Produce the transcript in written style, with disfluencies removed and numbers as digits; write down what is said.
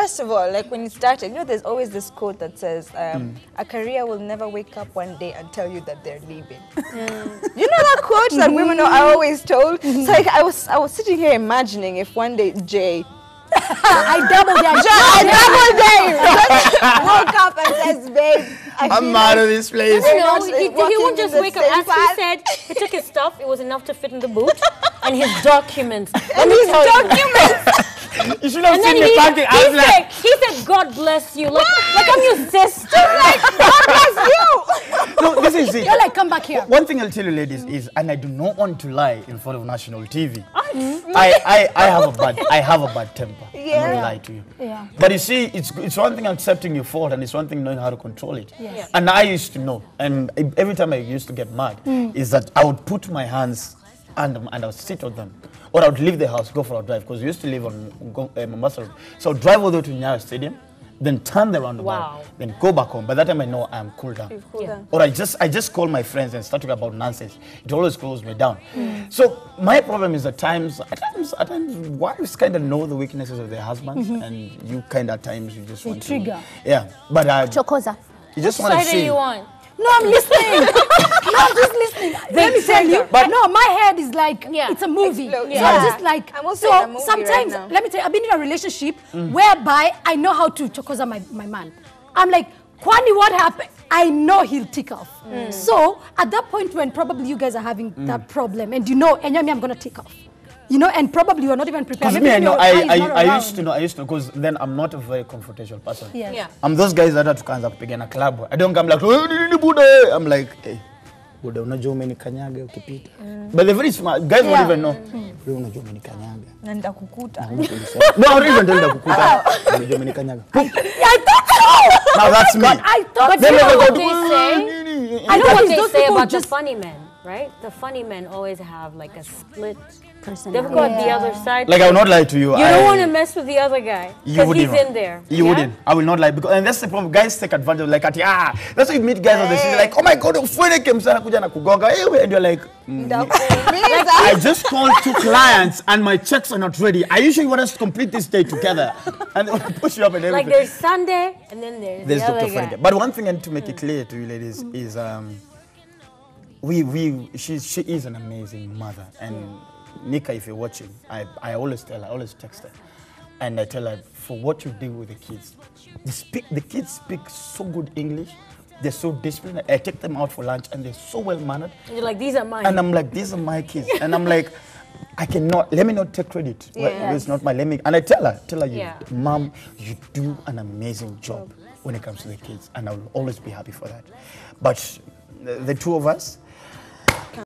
first of all, like when you started, you know, there's always this quote that says, a career will never wake up one day and tell you that they're leaving. You know that quote that women are always told? So like I was sitting here imagining if one day Jay I doubled woke up and says, babe, I'm out of this place. No, he won't just wake up. As he said, he took his stuff. It was enough to fit in the boot. And his documents. You should have seen me packing. He said, God bless you. Like I'm your sister. Like, God bless you. No, this is it. You're like, come back here. One thing I'll tell you, ladies, is, and I do not want to lie in front of national TV. I have a bad temper. Yeah. I'm not lie to you. Yeah. But you see, it's one thing accepting your fault, and it's one thing knowing how to control it. Yes. And I used to know, and every time I used to get mad, is that I would put my hands and I would sit on them. Or I would leave the house, go for a drive, because we used to live on Mombasa. So I would drive all the way to Nyayo Stadium, then turn the roundabout, then go back home. By that time I know I'm cool down. Or I just call my friends and start talking about nonsense. It always cools me down. So my problem is at times wives kind of know the weaknesses of their husbands, and you kind of at times you just want trigger. to. Yeah, but Chokoza. You just want to see. you want? No, I'm listening. No, I'm just listening. Let me tell you. But no, my head is like, it's a movie. So I'm just like, so sometimes, let me tell you, I've been in a relationship whereby I know how to chokoza my man. I'm like, Kwani, what happened? I know he'll tick off. So at that point when probably you guys are having that problem and you know, and I'm going to tick off. You know, and probably you're not even prepared. Because me, I know, I used to know, because then I'm not a very confrontational person. I'm those guys that are to kanza kupigana club. I don't come like, I'm like, hey, Buddha, unajua umenikanyaga ukipita. But they're very smart. Guys won't even know. Unajua umenikanyaga. Na nitakukuta. No, I don't even tell nitakukuta. Unajua umenikanyaga. I thought so. Now that's me. I thought so. I know what they say about the funny men, right? The funny men always have like a split personality. They've got the other side. Like I will not lie to you. You don't want to mess with the other guy because he's in there. You wouldn't. I will not lie, because and that's the problem. Guys take advantage of like that's why you meet guys on the street like, oh my God, Ofweneke msana kuja na kugonga, and you're like, I just called 2 clients and my checks are not ready. I usually want us to complete this day together, and they want to push you up and everything. Like there's Sunday and then there's the other Dr. Ofweneke. But one thing I need to make it clear to you ladies is she is an amazing mother, and Nika, if you're watching, I always tell her, I always text her, and I tell her, for what you do with the kids, the kids speak so good English, they're so disciplined. I take them out for lunch and they're so well mannered. And you're like, these are mine. And I'm like, these are my kids. And I'm like, let me not take credit. It's not my, and I tell her, Mom, you do an amazing job when it comes to the kids, and I will always be happy for that. But the two of us,